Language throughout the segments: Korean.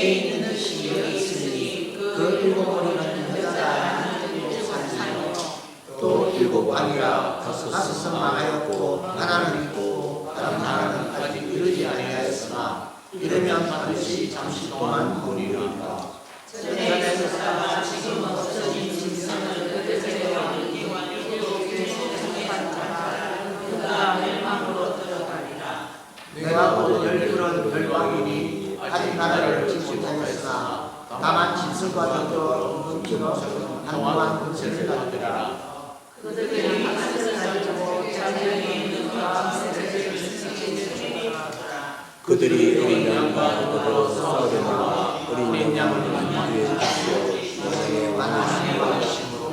있는 듯이 여기 있으니 그 일곱 머리는 여자라는 산이요 또 일곱 왕이라 다섯 망하였고 하나는 있고 다른 하나는 아직 이르지 아니하였으나 이르면 반드시 잠시 동안 보리라. 전에 있었다가 지금 없어진 짐승을 그들에게 왕이와 일곱 교회에 반자가 그가 멸망으로 들어가리라. 내가 본 열둘은 별왕이니 아직 나라를 얻지 못하였으나 다만 짐승과 더불어 눈기로 한동안 근세를 받으리라. 그들이 하늘을 가지고 자기에게 있는 가운데를 그들이 어린 양과 더불어 싸우려다가 어린 양을 만나게 하시어 여호와의 왕이 왕이심으로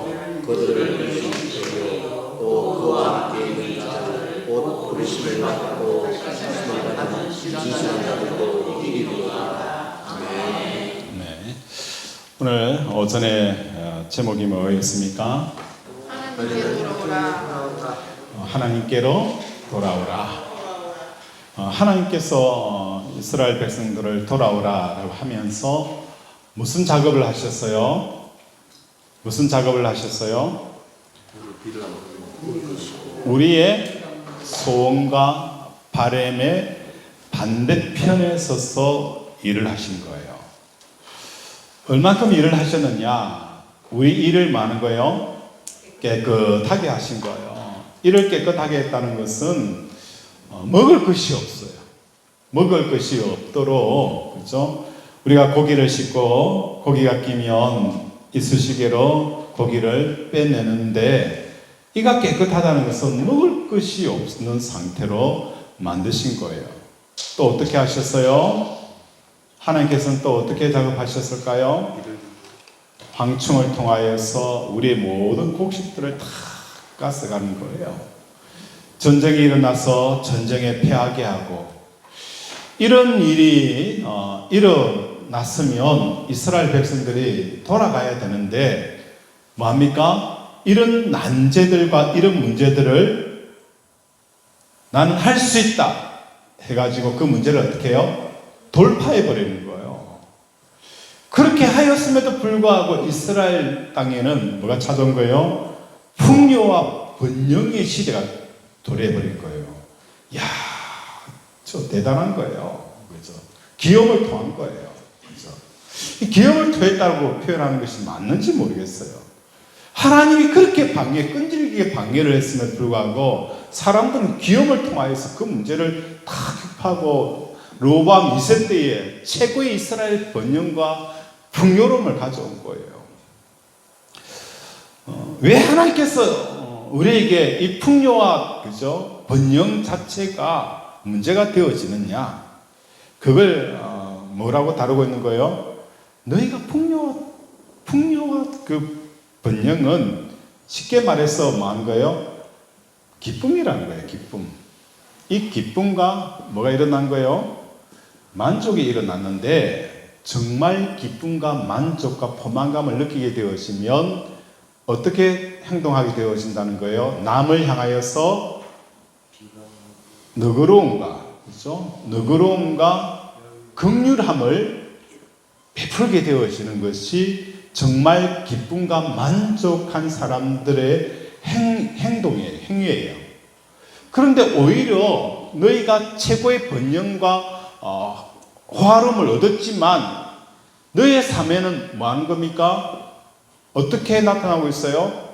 그들을 일으키시고 또 그와 함께 있는 자들 곧 부르심을 받고 말씀을 받는 진실한 자들도 이기리로다. 아멘. 네. 오늘 오전에 제목이 뭐였습니까? 하나님께로 돌아오라. 하나님께서 이스라엘 백성들을 돌아오라라고 하면서 무슨 작업을 하셨어요? 무슨 작업을 하셨어요? 우리의 소원과 바람의 반대편에 서서 일을 하신 거예요. 얼만큼 일을 하셨느냐? 우리 일을 많은 거예요. 깨끗하게 하신 거예요. 일을 깨끗하게 했다는 것은 먹을 것이 없어요. 먹을 것이 없도록, 그렇죠? 우리가 고기를 씻고 고기가 끼면 이쑤시개로 고기를 빼내는데 이가 깨끗하다는 것은 먹을 것이 없는 상태로 만드신 거예요. 또 어떻게 하셨어요? 하나님께서는 또 어떻게 작업하셨을까요? 황충을 통하여서 우리의 모든 곡식들을 다 깎아가는 거예요. 전쟁이 일어나서 전쟁에 패하게 하고, 이런 일이 일어났으면 이스라엘 백성들이 돌아가야 되는데 뭐합니까? 이런 난제들과 이런 문제들을 나는 할 수 있다 해가지고 그 문제를 어떻게 해요? 돌파해버리는 거예요. 그렇게 하였음에도 불구하고 이스라엘 땅에는 뭐가 찾아온 거예요? 풍요와 번영의 시대가 도래해버린 거예요. 이야, 저 대단한 거예요. 그죠? 기업을 통한 거예요. 그죠? 이 기업을 통했다고 표현하는 것이 맞는지 모르겠어요. 하나님이 그렇게 끈질기게 방해를 했음에도 불구하고 사람들은 기업을 통하여서 그 문제를 다 흡하고 로밤 2세 때에 최고의 이스라엘 번영과 풍요로움을 가져온 거예요. 왜 하나님께서 우리에게 이 풍요와, 그죠? 번영 자체가 문제가 되어지느냐? 그걸 뭐라고 다루고 있는 거예요? 너희가 풍요와 그 번영은 쉽게 말해서 뭐 하는 거예요? 기쁨이라는 거예요. 기쁨. 이 기쁨과 뭐가 일어난 거예요? 만족이 일어났는데 정말 기쁨과 만족과 포만감을 느끼게 되어지면 어떻게 행동하게 되어진다는 거예요? 남을 향하여서 너그러움과, 그렇죠? 너그러움과 긍휼함을 베풀게 되어지는 것이 정말 기쁨과 만족한 사람들의 행동이에요. 행위예요. 그런데 오히려 너희가 최고의 번영과 호화로움을 얻었지만 너희의 삶에는 뭐 하는 겁니까? 어떻게 나타나고 있어요?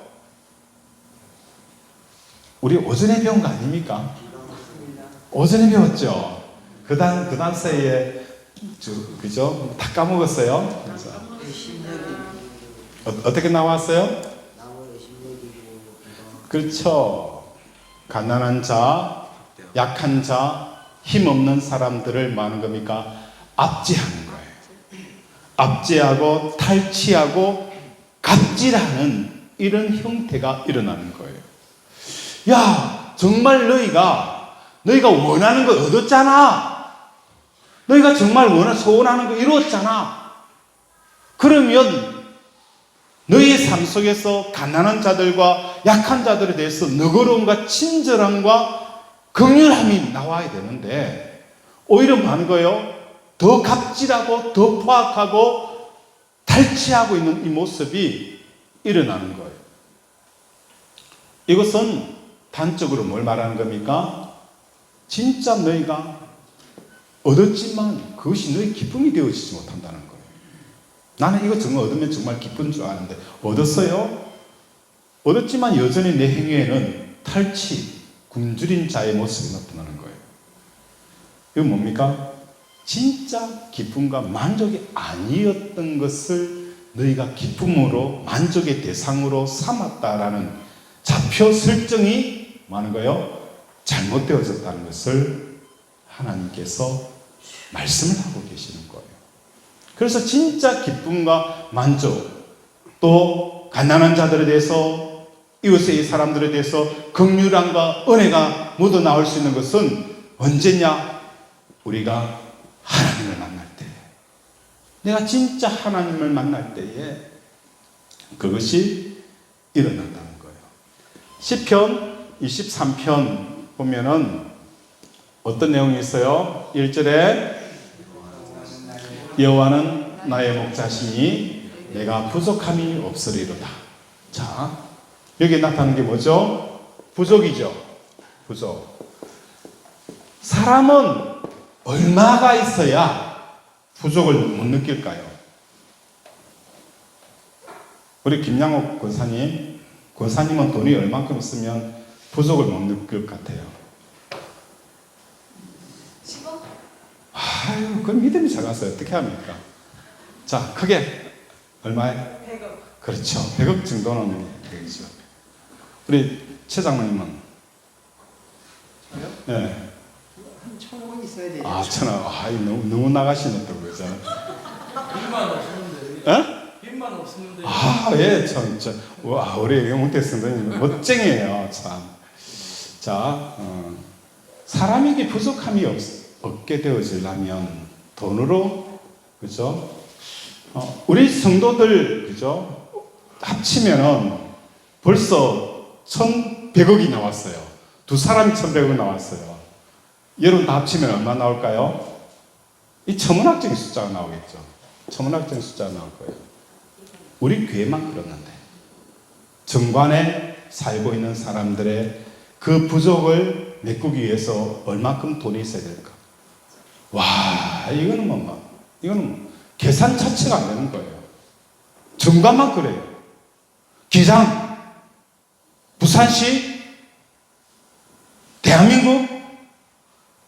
우리 오전에 배운 거 아닙니까? 오전에 배웠죠? 그 단서에 그죠? 다 까먹었어요? 어떻게 나왔어요? 그렇죠. 가난한 자, 약한 자, 힘없는 사람들을 뭐 하는 겁니까? 압제하는 거예요. 압제하고 탈취하고 갑질하는 이런 형태가 일어나는 거예요. 야, 정말 너희가 원하는 거 얻었잖아. 너희가 정말 소원하는 거 이루었잖아. 그러면 너희의 삶 속에서 가난한 자들과 약한 자들에 대해서 너그러움과 친절함과 긍휼함이 나와야 되는데 오히려 뭐 하는 거예요? 더 갑질하고 더 포악하고 탈취하고 있는 이 모습이 일어나는 거예요. 이것은 단적으로 뭘 말하는 겁니까? 진짜 너희가 얻었지만 그것이 너희 기쁨이 되어지지 못한다는 거예요. 나는 이거 정말 얻으면 정말 기쁜 줄 아는데 얻었어요? 얻었지만 여전히 내 행위에는 탈취, 굶주린 자의 모습이 나타나는 거예요. 이건 뭡니까? 진짜 기쁨과 만족이 아니었던 것을 너희가 기쁨으로 만족의 대상으로 삼았다라는 좌표 설정이 뭐하는 거예요? 잘못되어졌다는 것을 하나님께서 말씀을 하고 계시는 거예요. 그래서 진짜 기쁨과 만족, 또 가난한 자들에 대해서, 이웃의 사람들에 대해서 긍휼함과 은혜가 묻어나올 수 있는 것은 언제냐? 우리가 하나님을 만날 때, 내가 진짜 하나님을 만날 때에 그것이 일어난다는 거예요. 시편 23편 보면은 어떤 내용이 있어요? 1절에 여호와는 나의 목자시니 내가 부족함이 없으리로다. 자, 여기 나타나는 게 뭐죠? 부족이죠. 부족. 사람은 얼마가 있어야 부족을 못 느낄까요? 우리 김양옥 권사님은 돈이 얼만큼 있으면 부족을 못 느낄 것 같아요? 10억? 아유, 그럼 믿음이 작아서 어떻게 합니까? 자, 크게 얼마에? 100억. 그렇죠. 100억 정도는 되겠죠. 우리 최 장로님은? 저요? 네. 한 1,000원 있어야 되죠. 아, 천원. 아, 너무 나가시네, 또, 그죠? 빚만 없었는데. 에? 빚만 없었는데. 아, 예, 참, 와, 우리 영웅태 선생님 멋쟁이에요, 참. 자, 사람에게 부족함이 없게 되어지려면 돈으로, 그죠? 우리 성도들, 그죠? 합치면은 벌써 1,100억이 나왔어요. 두 사람이 1,100억 나왔어요. 여러분 다 합치면 얼마 나올까요? 이 천문학적인 숫자가 나오겠죠. 천문학적인 숫자가 나올 거예요. 우리 교회만 그렇는데 정관에 살고 있는 사람들의 그 부족을 메꾸기 위해서 얼마큼 돈이 있어야 될까? 와, 이거는 계산 자체가 안 되는 거예요. 정관만 그래요. 기장, 부산시, 대한민국,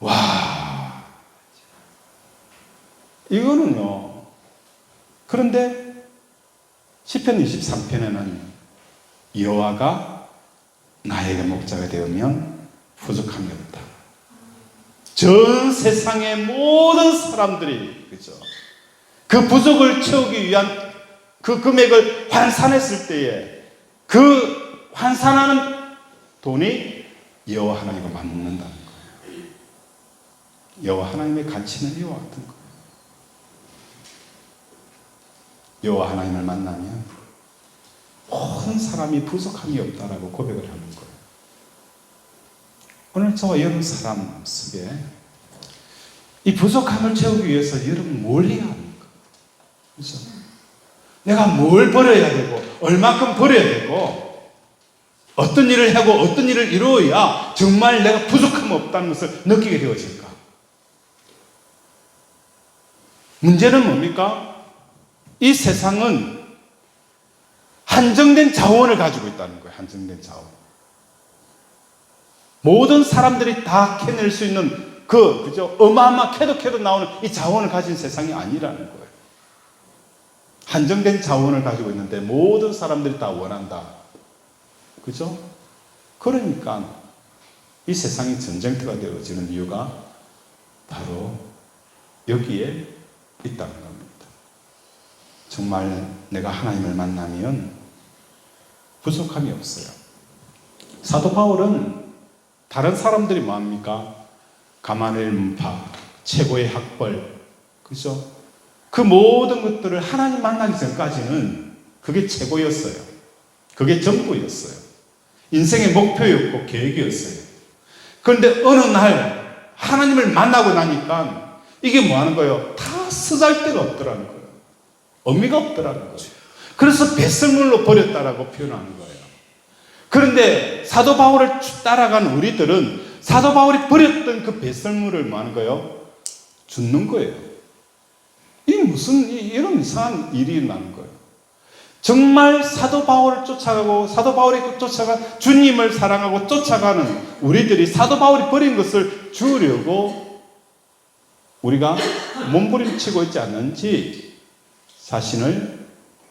와, 이거는요. 그런데 시편 23편에는 여호와가 나에게 목자가 되면 부족함이 없다. 전 세상의 모든 사람들이, 그죠? 그 부족을 채우기 위한 그 금액을 환산했을 때에 그 환산하는 돈이 여호와 하나님과 맞는다는 거예요. 여호와 하나님의 가치는 이와 같은 거예요. 여호와 하나님을 만나면 모든 사람이 부족함이 없다라고 고백을 하는 거예요. 오늘 저와 여러분 사람 속에 이 부족함을 채우기 위해서 여러분 뭘 해야 합니까? 그렇죠? 내가 뭘 벌어야 되고 얼마큼 벌어야 되고 어떤 일을 하고 어떤 일을 이루어야 정말 내가 부족함 없다는 것을 느끼게 되어질까? 문제는 뭡니까? 이 세상은 한정된 자원을 가지고 있다는 거예요. 한정된 자원. 모든 사람들이 다 캐낼 수 있는 그죠? 어마어마 캐도 나오는 이 자원을 가진 세상이 아니라는 거예요. 한정된 자원을 가지고 있는데 모든 사람들이 다 원한다. 그죠? 그러니까 이 세상이 전쟁터가 되어지는 이유가 바로 여기에 있다는 겁니다. 정말 내가 하나님을 만나면 부족함이 없어요. 사도 바울은 다른 사람들이 뭐합니까? 가마넬 문파, 최고의 학벌, 그죠? 그 모든 것들을 하나님 만나기 전까지는 그게 최고였어요. 그게 전부였어요. 인생의 목표였고 계획이었어요. 그런데 어느 날 하나님을 만나고 나니까 이게 뭐 하는 거예요? 다 쓰잘데가 없더라는 거예요. 의미가 없더라는 거예요. 그래서 배설물로 버렸다라고 표현하는 거예요. 그런데 사도 바울을 따라간 우리들은 사도 바울이 버렸던 그 배설물을 뭐 하는 거예요? 줍는 거예요. 이 무슨 이런 이상한 일이 나는 거예요. 정말 사도 바울을 쫓아가고 사도 바울이 쫓아가 주님을 사랑하고 쫓아가는 우리들이 사도 바울이 버린 것을 주려고 우리가 몸부림치고 있지 않는지 자신을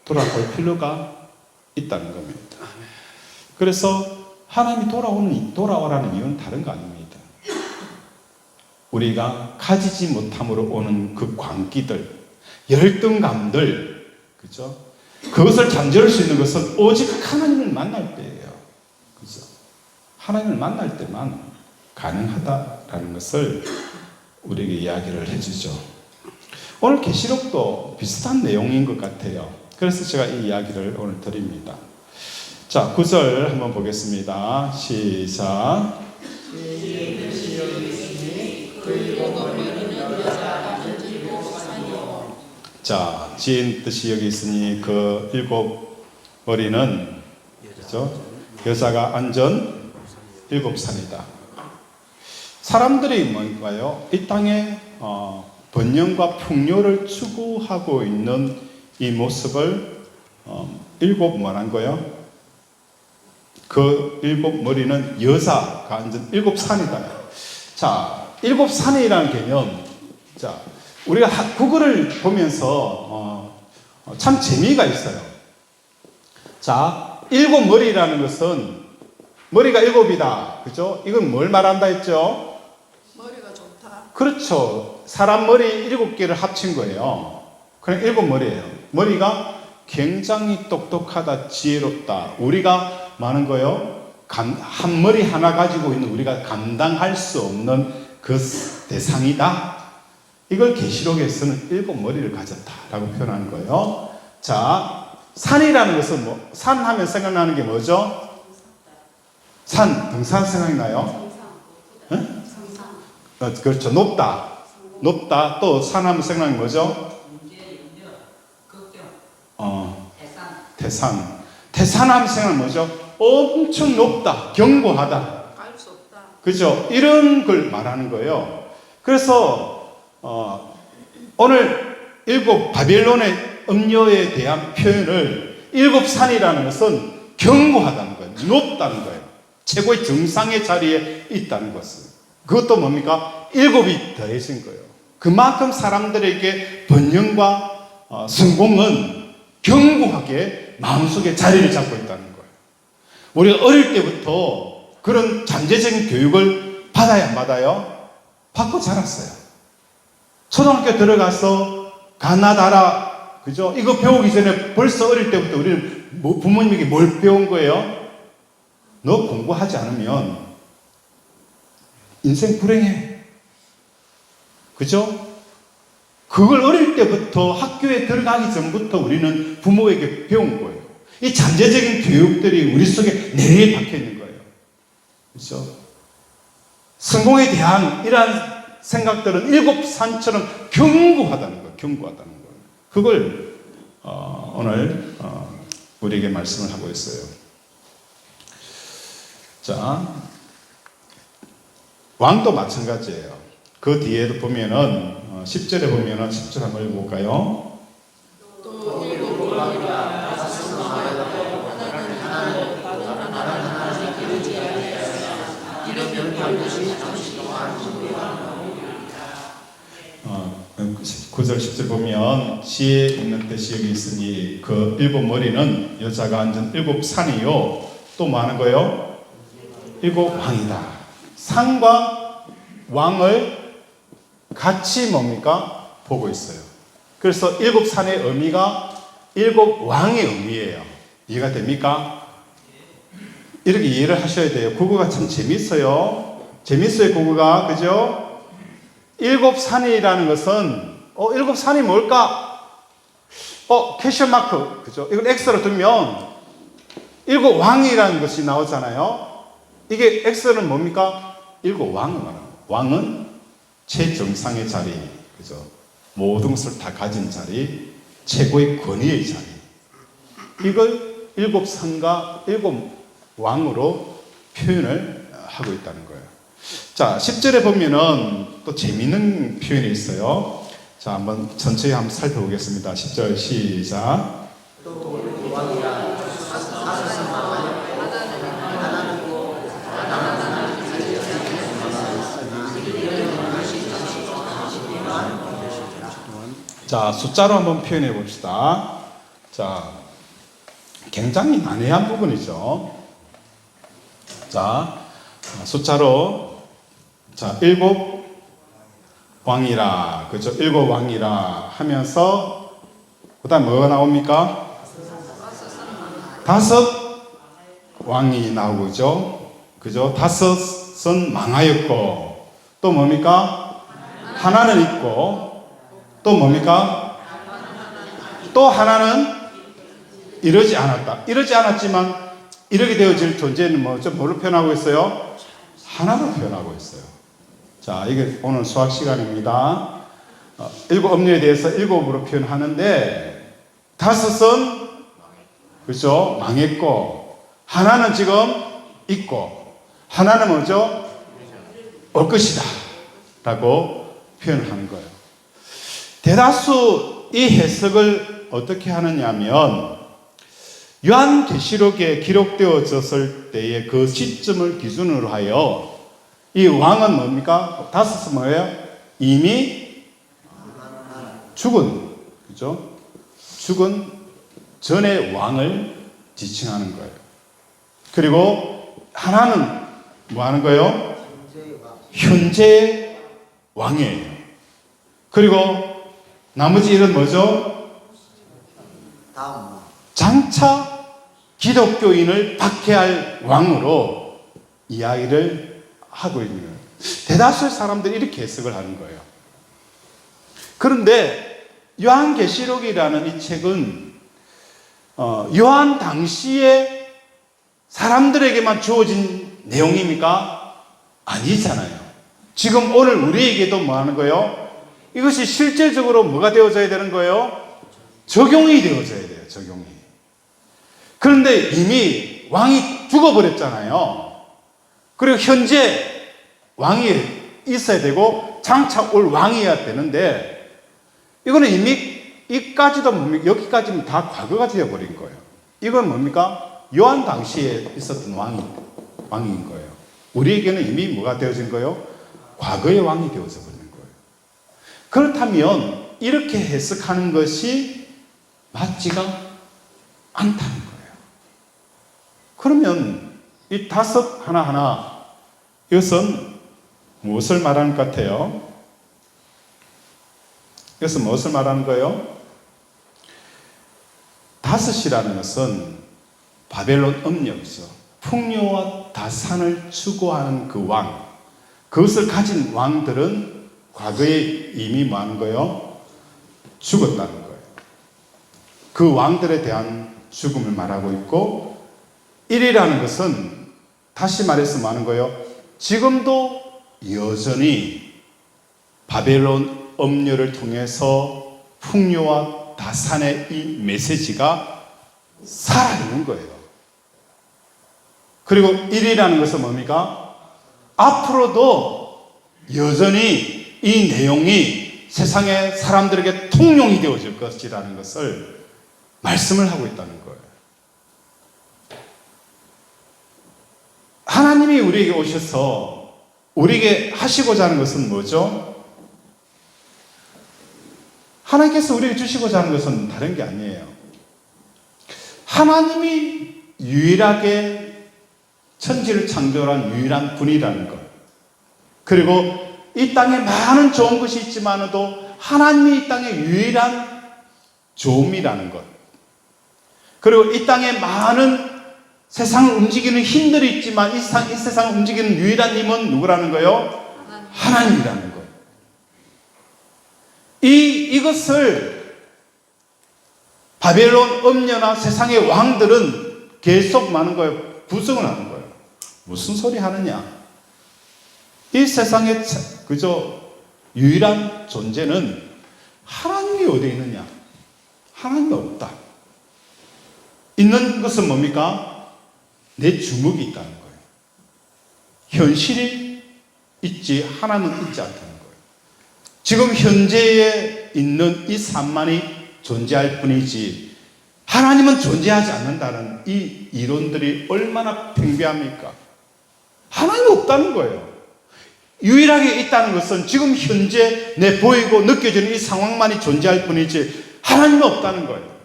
돌아볼 필요가 있다는 겁니다. 그래서 하나님이 돌아오라는 이유는 다른 거 아닙니다. 우리가 가지지 못함으로 오는 그 광기들, 열등감들, 그죠? 그것을 잠재울 수 있는 것은 오직 하나님을 만날 때예요. 그죠? 하나님을 만날 때만 가능하다라는 것을 우리에게 이야기를 해주죠. 오늘 계시록도 비슷한 내용인 것 같아요. 그래서 제가 이 이야기를 오늘 드립니다. 자, 9절 한번 보겠습니다. 시작. 자, 지혜인 뜻이 여기 있으니 그 7머리는 그렇죠? 여자가 앉은 7산이다. 사람들이 뭔가요? 이 땅에 번영과 풍요를 추구하고 있는 이 모습을 7 뭐란 거예요? 그 7머리는 여자가 앉은 7산이다. 자, 7산이라는 개념. 자, 우리가 구글을 보면서 참 재미가 있어요. 자, 7머리라는 것은 머리가 7이다. 그죠? 이건 뭘 말한다 했죠? 머리가 좋다. 그렇죠. 사람 머리 7개를 합친 거예요. 그럼 7머리예요. 머리가 굉장히 똑똑하다, 지혜롭다. 우리가 많은 거예요. 한 머리 하나 가지고 있는 우리가 감당할 수 없는 그 대상이다. 이걸 계시록에서는 7머리를 가졌다라고 표현하는 거예요. 자, 산이라는 것은 뭐, 산 하면 생각나는 게 뭐죠? 산, 등산 생각이 나요? 응? 그렇죠. 높다. 높다. 또 산 하면 생각나는 게 뭐죠? 태산. 태산 하면 생각나는 뭐죠? 엄청 높다. 견고하다. 갈 수 없다. 그죠? 이런 걸 말하는 거예요. 그래서 오늘 7 바벨론의 음료에 대한 표현을 7산이라는 것은 견고하다는 거예요. 높다는 거예요. 최고의 정상의 자리에 있다는 것은. 그것도 뭡니까? 7이 더해진 거예요. 그만큼 사람들에게 번영과 성공은 견고하게 마음속에 자리를 잡고 있다는 거예요. 우리가 어릴 때부터 그런 잠재적인 교육을 받아야 안 받아요? 받고 자랐어요. 초등학교 들어가서 가나다라, 그죠? 이거 배우기 전에 벌써 어릴 때부터 우리는 부모님에게 뭘 배운 거예요? 너 공부하지 않으면 인생 불행해. 그죠? 그걸 어릴 때부터 학교에 들어가기 전부터 우리는 부모에게 배운 거예요. 이 잠재적인 교육들이 우리 속에 내리에 박혀 있는 거예요. 그죠? 성공에 대한 이러한 생각들은 7산처럼 견고하다는 거예요. 견고하다는 거예요. 그걸 오늘 우리에게 말씀을 하고 있어요. 자, 왕도 마찬가지예요. 그 뒤에도 보면은 10절에 보면은 10절 한번 읽어볼까요? 또 7머리가 어, 9절 10절 보면 지혜 있는 뜻이 여기 있으니 그 7머리는 여자가 앉은 7산이요. 또 뭐 하는 거예요? 7왕이다. 산과 왕을 같이 뭡니까? 보고 있어요. 그래서 7산의 의미가 7왕의 의미예요. 이해가 됩니까? 이렇게 이해를 하셔야 돼요. 국어가 참 재밌어요. 재밌어요, 국어가. 그죠? 7산이라는 것은 7산이 뭘까? 퀘션 마크. 그죠? 이걸 X로 두면 7왕이라는 것이 나오잖아요. 이게 X는 뭡니까? 7왕을 말합니다. 왕은 최정상의 자리. 그죠? 모든 것을 다 가진 자리, 최고의 권위의 자리. 이걸 일곱 성과 일곱 왕으로 표현을 하고 있다는 거예요. 자, 10절에 보면은 또 재미있는 표현이 있어요. 자, 한번 천천히 한번 살펴보겠습니다. 10절 시작. 자, 숫자로 한번 표현해 봅시다. 자, 굉장히 난해한 부분이죠. 자, 숫자로, 자, 일곱 왕이라, 그죠? 일곱 왕이라 하면서, 그 다음 뭐가 나옵니까? 다섯 왕이 나오죠. 그죠? 다섯은 망하였고, 또 뭡니까? 하나는 있고, 또 뭡니까? 또 하나는 이러지 않았다. 이러지 않았지만 이렇게 되어질 존재는 뭐죠? 뭐로 표현하고 있어요? 하나로 표현하고 있어요. 자, 이게 오늘 수학 시간입니다. 일곱 음료에 대해서 일곱으로 표현하는데 다섯은 그렇죠? 망했고 하나는 지금 있고 하나는 뭐죠? 올 것이다 라고 표현하는 거예요. 대다수 이 해석을 어떻게 하느냐면 요한계시록에 기록되어졌을 때의 그 시점을 기준으로 하여 이 왕은 뭡니까? 다섯은 뭐예요? 이미 죽은, 그죠? 죽은 전의 왕을 지칭하는 거예요. 그리고 하나는 뭐 하는 거예요? 현재 왕이에요. 그리고 나머지 일은 뭐죠? 장차 기독교인을 박해할 왕으로 이야기를 하고 있는 거예요. 대다수의 사람들이 이렇게 해석을 하는 거예요. 그런데 요한계시록이라는 이 책은 요한 당시에 사람들에게만 주어진 내용입니까? 아니잖아요. 지금 오늘 우리에게도 뭐 하는 거예요? 이것이 실질적으로 뭐가 되어져야 되는 거예요? 적용이 되어져야 돼요. 적용이. 그런데 이미 왕이 죽어버렸잖아요. 그리고 현재 왕이 있어야 되고 장차 올 왕이어야 되는데 이거는 이미 이까지도 뭡니까? 여기까지는 다 과거가 되어버린 거예요. 이건 뭡니까? 요한 당시에 있었던 왕인 거예요. 우리에게는 이미 뭐가 되어진 거예요? 과거의 왕이 되어져 버린 거예요. 그렇다면 이렇게 해석하는 것이 맞지가 않다는 거예요. 그러면 이 다섯 하나하나 이것은 무엇을 말하는 것 같아요? 이것은 무엇을 말하는 거예요? 다섯이라는 것은 바벨론 음력이죠. 풍요와 다산을 추구하는 그 왕, 그것을 가진 왕들은 과거에 이미 뭐 하는 거예요? 죽었다는 거예요. 그 왕들에 대한 죽음을 말하고 있고 1이라는 것은 다시 말해서 뭐 하는 거예요? 지금도 여전히 바벨론 음료를 통해서 풍요와 다산의 이 메시지가 살아있는 거예요. 그리고 1이라는 것은 뭡니까? 앞으로도 여전히 이 내용이 세상의 사람들에게 통용이 되어질 것이라는 것을 말씀을 하고 있다는 거예요. 하나님이 우리에게 오셔서 우리에게 하시고자 하는 것은 뭐죠? 하나님께서 우리에게 주시고자 하는 것은 다른 게 아니에요. 하나님이 유일하게 천지를 창조한 유일한 분이라는 것. 그리고 이 땅에 많은 좋은 것이 있지만도 하나님이 이 땅에 유일한 좋음이라는 것. 그리고 이 땅에 많은 세상을 움직이는 힘들이 있지만 이 세상을 움직이는 유일한 힘은 누구라는 거예요? 하나님이라는 것. 이것을 바벨론 음녀나 세상의 왕들은 계속 많은 거예요. 부정을 하는 거예요. 무슨 소리 하느냐? 이 세상에 그저 유일한 존재는 하나님이 어디에 있느냐? 하나님이 없다. 있는 것은 뭡니까? 내 주먹이 있다는 거예요. 현실이 있지 하나는 있지 않다는 거예요. 지금 현재에 있는 이 산만이 존재할 뿐이지 하나님은 존재하지 않는다는 이 이론들이 얼마나 팽배합니까? 하나님이 없다는 거예요. 유일하게 있다는 것은 지금 현재 내 보이고 느껴지는 이 상황만이 존재할 뿐이지 하나님이 없다는 거예요.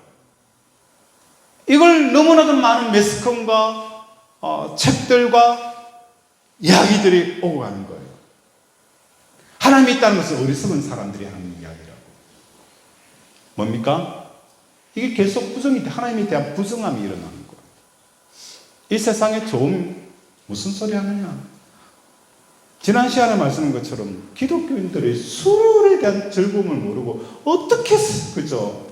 이걸 너무나도 많은 매스컴과 책들과 이야기들이 오고 가는 거예요. 하나님이 있다는 것은 어리석은 사람들이 하는 이야기라고. 뭡니까? 이게 계속 하나님에 대한 부정함이 일어나는 거예요. 이 세상에 좋은 무슨 소리 하느냐? 지난 시간에 말씀한 것처럼 기독교인들이 술에 대한 즐거움을 모르고 어떻게, 그죠?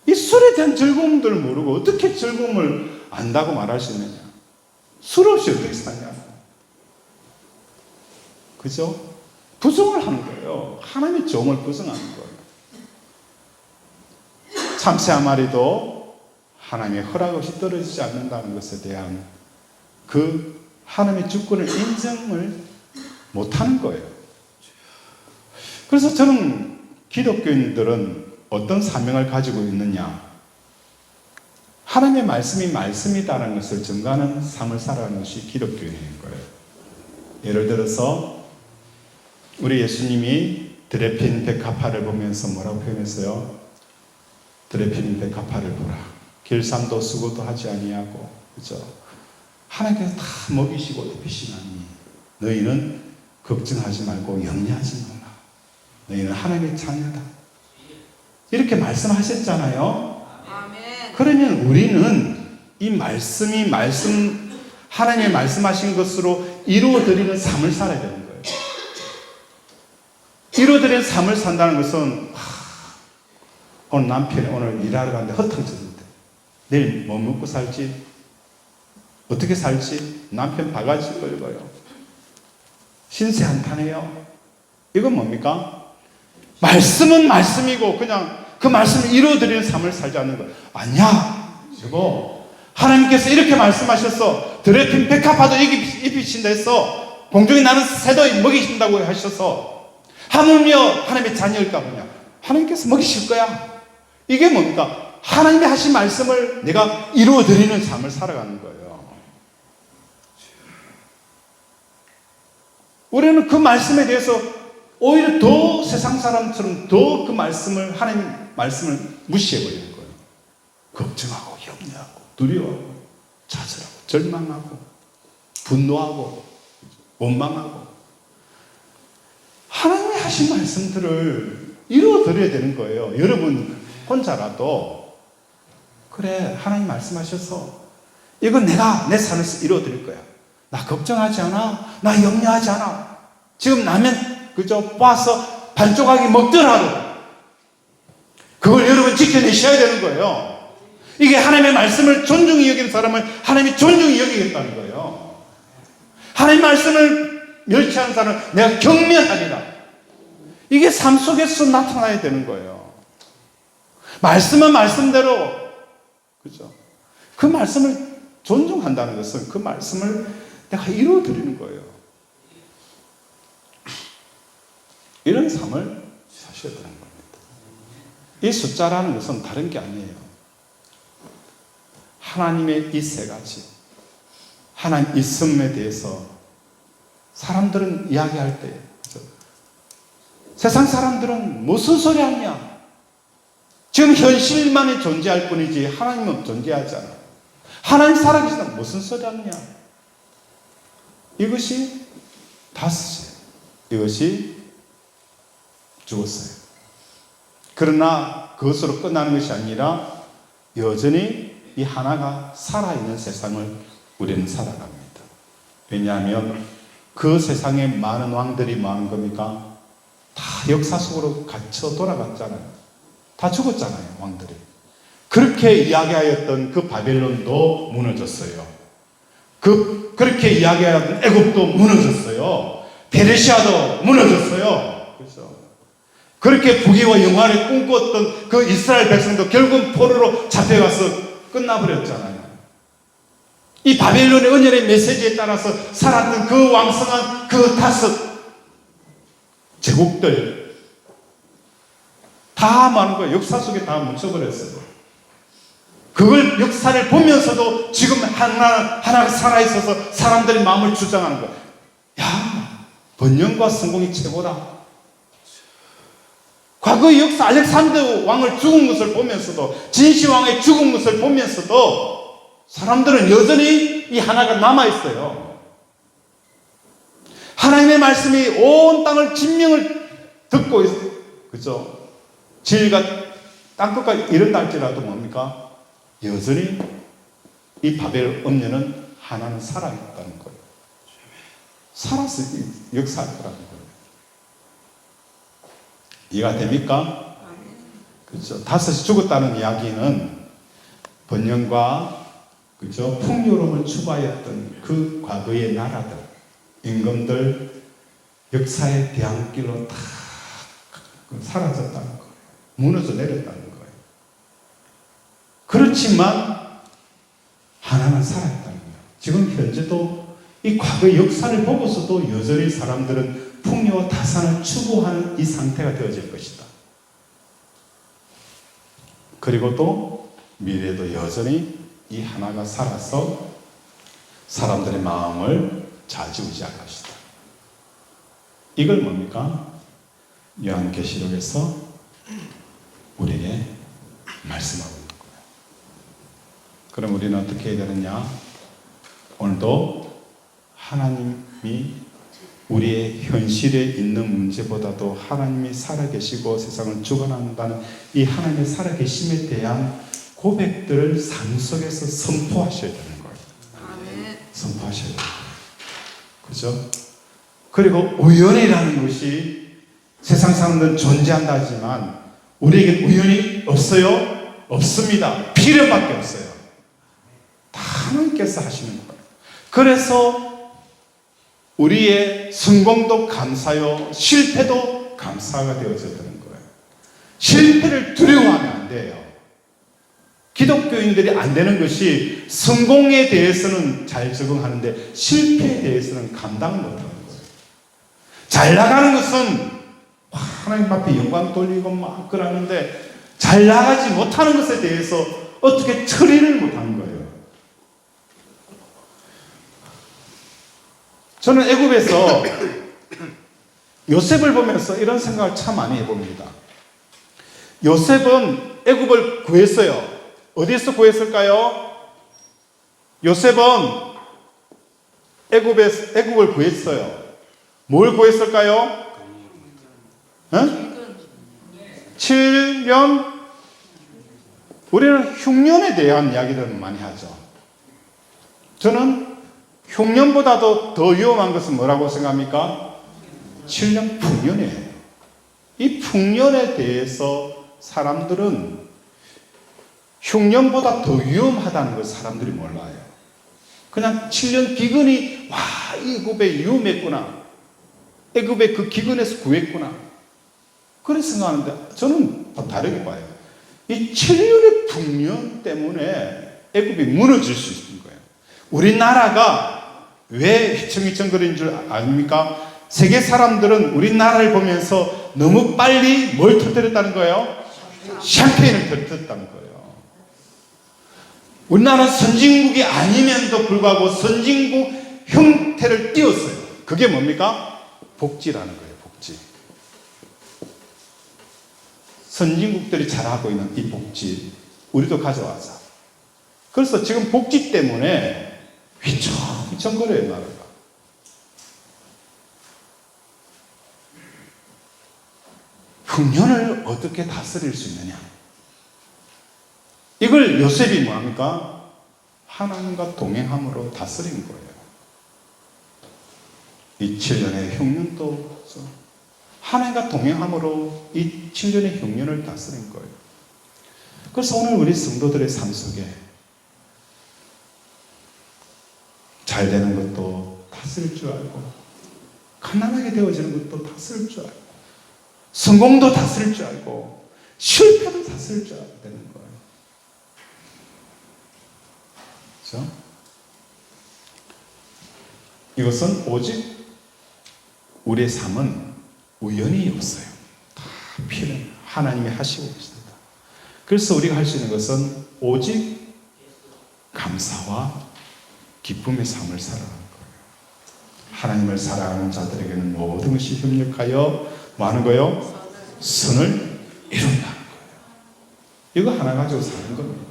이 술에 대한 즐거움들을 모르고 어떻게 즐거움을 안다고 말할 수 있느냐? 술 없이 어떻게 사냐고. 그죠? 부정을 하는 거예요. 하나님의 정을 부정하는 거예요. 참새 한 마리도 하나님의 허락 없이 떨어지지 않는다는 것에 대한 그 하나님의 주권을 인정을 못하는 거예요. 그래서 저는 기독교인들은 어떤 사명을 가지고 있느냐? 하나님의 말씀이 말씀이다라는 것을 증거하는 삶을 살아가는 것이 기독교인인 거예요. 예를 들어서 우리 예수님이 드레핀 백합화를 보면서 뭐라고 표현했어요? 드레핀 백합화를 보라. 길쌈도 수고도 하지 아니하고, 그죠? 하나님께서 다 먹이시고 입히시나니 너희는 걱정하지 말고 염려하지 말라. 너희는 하나님의 자녀다. 이렇게 말씀하셨잖아요. 아멘. 그러면 우리는 이 말씀이 하나님의 말씀하신 것으로 이루어드리는 삶을 살아야 되는 거예요. 이루어드리는 삶을 산다는 것은 오늘 남편이 오늘 일하러 가는데 허탕쳤는데 내일 뭐 먹고 살지? 어떻게 살지? 남편 바가지 걸고요. 신세 한탄해요. 이건 뭡니까? 말씀은 말씀이고 그냥 그 말씀을 이루어드리는 삶을 살지 않는 거예요. 아니야. 여보, 하나님께서 이렇게 말씀하셔서 드레핀 백합화도 입히신다 해서 공중에 나는 새도 먹이신다고 하셔서 하물며 하나님의 자녀일까 보냐? 하나님께서 먹이실 거야. 이게 뭡니까? 하나님이 하신 말씀을 내가 이루어드리는 삶을 살아가는 거예요. 우리는 그 말씀에 대해서 오히려 더 세상 사람처럼 더 그 말씀을, 하나님 말씀을 무시해버리는 거예요. 걱정하고, 염려하고, 두려워하고, 좌절하고, 절망하고, 분노하고, 원망하고. 하나님이 하신 말씀들을 이루어드려야 되는 거예요. 여러분 혼자라도 그래, 하나님 말씀하셔서 이건 내가 내 삶에서 이루어드릴 거야. 나 걱정하지 않아. 나 염려하지 않아. 지금 라면 그저 빻아서 반조각이 먹더라도 그걸 여러분 지켜내셔야 되는 거예요. 이게 하나님의 말씀을 존중히 여기는 사람을 하나님이 존중히 여기겠다는 거예요. 하나님의 말씀을 멸치하는 사람은 내가 경멸하리라. 이게 삶 속에서 나타나야 되는 거예요. 말씀은 말씀대로, 그죠? 그 말씀을 존중한다는 것은 그 말씀을 내가 이루어드리는 거예요. 이런 삶을 사셔야 되는 겁니다. 이 숫자라는 것은 다른 게 아니에요. 하나님의 이 세 가지, 하나님 있음에 대해서 사람들은 이야기할 때, 그렇죠? 세상 사람들은 무슨 소리 하냐? 지금 현실만이 존재할 뿐이지 하나님은 존재하지 않아. 하나님 살아계시다 무슨 소리 하냐? 이것이 다섯이에요. 이것이 죽었어요. 그러나 그것으로 끝나는 것이 아니라 여전히 이 하나가 살아있는 세상을 우리는 살아갑니다. 왜냐하면 그 세상에 많은 왕들이 뭐 하는 겁니까? 다 역사 속으로 갇혀 돌아갔잖아요. 다 죽었잖아요, 왕들이. 그렇게 이야기하였던 그 바벨론도 무너졌어요. 그렇게 이야기하였던 애굽도 무너졌어요. 페르시아도 무너졌어요. 그렇죠? 그렇게 부귀와 영화를 꿈꿨던 그 이스라엘 백성도 결국 포로로 잡혀가서 끝나버렸잖아요. 이 바벨론의 언약의 메시지에 따라서 살았던 그 왕성한 그 5 제국들 다 많은 거예요. 역사 속에 다 묻혀버렸어요. 그걸 역사를 보면서도 지금 하나가 살아있어서 사람들의 마음을 주장하는 거예요. 야, 번영과 성공이 최고다. 과거의 역사 알렉산더 왕을 죽은 것을 보면서도, 진시 왕의 죽은 것을 보면서도 사람들은 여전히 이 하나가 남아있어요. 하나님의 말씀이 온 땅을 진명을 듣고 있어요. 그죠? 진리가 땅끝까지 이른다 할지라도 뭡니까? 여전히 이 바벨 음녀는 하나는 살아있다는 거예요. 살아서 역사할 거라는 거예요. 이해가 됩니까? 그렇죠. 5이 죽었다는 이야기는 번영과 그죠? 풍요로움을 추구하였던 그 과거의 나라들, 임금들 역사의 대항길로 다 사라졌다는 거예요. 무너져 내렸다는 거예요. 그렇지만 하나는 살아있다는 거예요. 지금 현재도 이 과거의 역사를 보고서도 여전히 사람들은 풍요와 다산을 추구하는 이 상태가 되어질 것이다. 그리고 또 미래에도 여전히 이 하나가 살아서 사람들의 마음을 좌지우지할 것이다. 이걸 뭡니까? 요한계시록에서 우리에게 말씀하고 있는 거예요. 그럼 우리는 어떻게 해야 되느냐? 오늘도 하나님이 우리의 현실에 있는 문제보다도 하나님이 살아계시고 세상을 주관한다는 이 하나님의 살아계심에 대한 고백들을 삶 속에서 선포하셔야 되는 거예요. 아멘. 선포하셔야 돼요. 그죠? 그리고 우연이라는 것이 세상 사람들은 존재한다 하지만 우리에게 우연이 없어요? 없습니다. 필요밖에 없어요. 다 하나님께서 하시는 거예요. 그래서 우리의 성공도 감사요, 실패도 감사가 되어져야 되는 거예요. 실패를 두려워하면 안 돼요. 기독교인들이 안 되는 것이 성공에 대해서는 잘 적응하는데 실패에 대해서는 감당을 못하는 거예요. 잘 나가는 것은 하나님 앞에 영광 돌리고 막 그러는데 잘 나가지 못하는 것에 대해서 어떻게 처리를 못하는 거예요. 저는 애굽에서 요셉을 보면서 이런 생각을 참 많이 해봅니다. 요셉은 애굽을 구했어요. 어디에서 구했을까요? 요셉은 애굽을 구했어요. 뭘 구했을까요? 7년? 우리는 흉년에 대한 이야기들을 많이 하죠. 저는 흉년보다도 더 위험한 것은 뭐라고 생각합니까? 7년 풍년이에요. 이 풍년에 대해서 사람들은 흉년보다 더 위험하다는 걸 사람들이 몰라요. 그냥 7년 기근이 와, 애굽에 위험했구나. 애굽의 그 기근에서 구했구나. 그렇게 생각하는데 저는 다르게 봐요. 이 7년의 풍년 때문에 애굽이 무너질 수 있는 거예요. 우리나라가 왜 휘청휘청거리는 줄 아닙니까? 세계 사람들은 우리나라를 보면서 너무 빨리 뭘 터뜨렸다는 거예요? 샴페인을 터뜨렸다는 거예요. 우리나라는 선진국이 아님에도 불구하고 선진국 형태를 띄웠어요. 그게 뭡니까? 복지라는 거예요. 복지. 선진국들이 잘하고 있는 이 복지 우리도 가져와서. 그래서 지금 복지 때문에 휘청휘청거려요, 나라가. 흉년을 어떻게 다스릴 수 있느냐? 이걸 요셉이 뭐합니까? 하나님과 동행함으로 다스린 거예요. 이 7년의 흉년도 하나님과 동행함으로 이 7년의 흉년을 다스린 거예요. 그래서 오늘 우리 성도들의 삶 속에 잘 되는 것도 다스릴 줄 알고 가난하게 되어지는 것도 다 쓸 줄 알고, 성공도 다 쓸 줄 알고, 실패도 다 쓸 줄 알고 되는 거예요. 그렇죠? 이것은 오직 우리의 삶은 우연이 없어요. 다 필요해요. 하나님이 하시고 계십니다. 그래서 우리가 할 수 있는 것은 오직 감사와 기쁨의 삶을 살아가는 거예요. 하나님을 사랑하는 자들에게는 모든 것이 협력하여 뭐 하는 거예요? 선을 이룬다는 거예요. 이거 하나 가지고 사는 겁니다.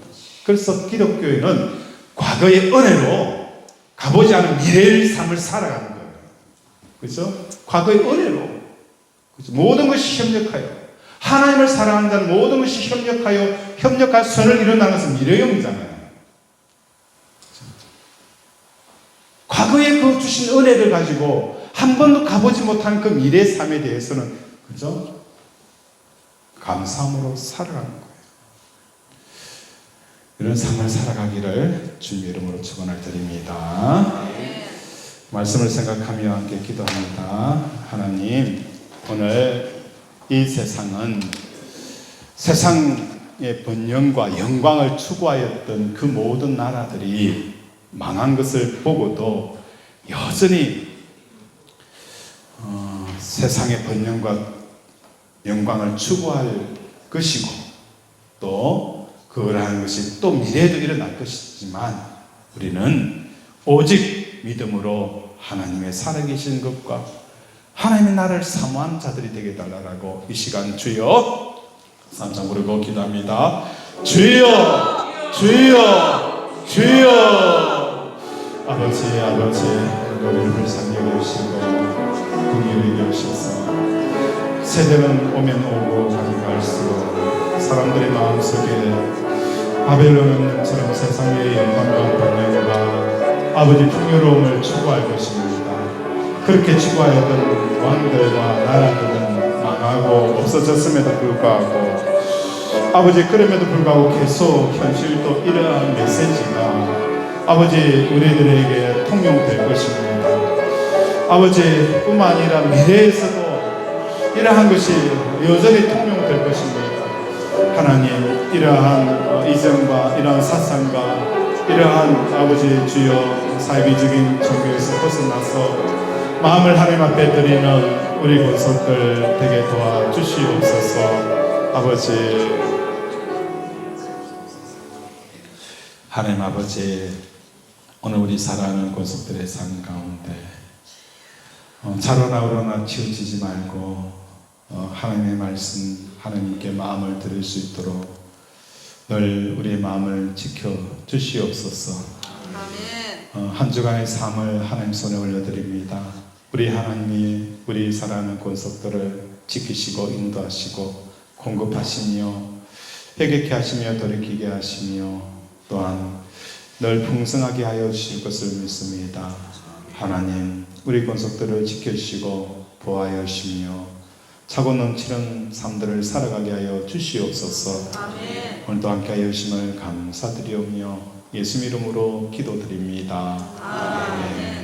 그래서 기독교인은 과거의 은혜로 가보지 않은 미래의 삶을 살아가는 거예요. 그렇죠? 과거의 은혜로, 그렇죠? 모든 것이 협력하여, 하나님을 사랑하는 자는 모든 것이 협력할 선을 이룬다는 것은 미래형이잖아요. 과거에 그 주신 은혜를 가지고 한 번도 가보지 못한 그 미래의 삶에 대해서는, 그죠? 감사함으로 살아가는 거예요. 이런 삶을 살아가기를 주님의 이름으로 축원을 드립니다. 말씀을 생각하며 함께 기도합니다. 하나님, 오늘 이 세상은 세상의 번영과 영광을 추구하였던 그 모든 나라들이 망한 것을 보고도 여전히 세상의 번영과 영광을 추구할 것이고, 또 그러한 것이 또 미래에도 일어날 것이지만 우리는 오직 믿음으로 하나님의 살아계신 것과 하나님의 나라를 사모하는 자들이 되게 달라라고 이 시간 주여 삼창 부르고 기도합니다. 주여, 주여, 주여. 아버지, 우리를 불쌍히 여기시고 긍휼히 여기셔서 세대는 오면 오고 가면 갈수록 사람들의 마음속에 바벨론처럼 세상의 영광과 번영과 아버지 풍요로움을 추구할 것입니다. 그렇게 추구하였던 왕들과 나라들은 망하고 없어졌음에도 불구하고, 아버지 그럼에도 불구하고 계속 현실도 이러한 메시지가 아버지 우리들에게 통용될 것입니다. 아버지 뿐만 아니라 미래에서도 이러한 것이 여전히 통용될 것입니다. 하나님, 이러한 이전과 이러한 사상과 이러한 아버지 주여 사이비적인 종교에서 벗어나서 마음을 하나님 앞에 드리는 우리 권속들 되게 도와주시옵소서. 아버지, 하나님 아버지, 오늘 우리 사랑하는 권속들의 삶 가운데 자로나 우러나 치우치지 말고 하나님의 말씀, 하나님께 마음을 들을 수 있도록 늘 우리의 마음을 지켜 주시옵소서. 아멘. 한 주간의 삶을 하나님 손에 올려드립니다. 우리 하나님이 우리 사랑하는 권속들을 지키시고 인도하시고 공급하시며 회개케 하시며 돌이키게 하시며 또한 늘 풍성하게 하여 주실 것을 믿습니다. 하나님, 우리 권속들을 지켜주시고 보호하여 주시며 차고 넘치는 삶들을 살아가게 하여 주시옵소서. 아멘. 오늘도 함께 하여 주심을 감사드리오며 예수 이름으로 기도드립니다. 아멘.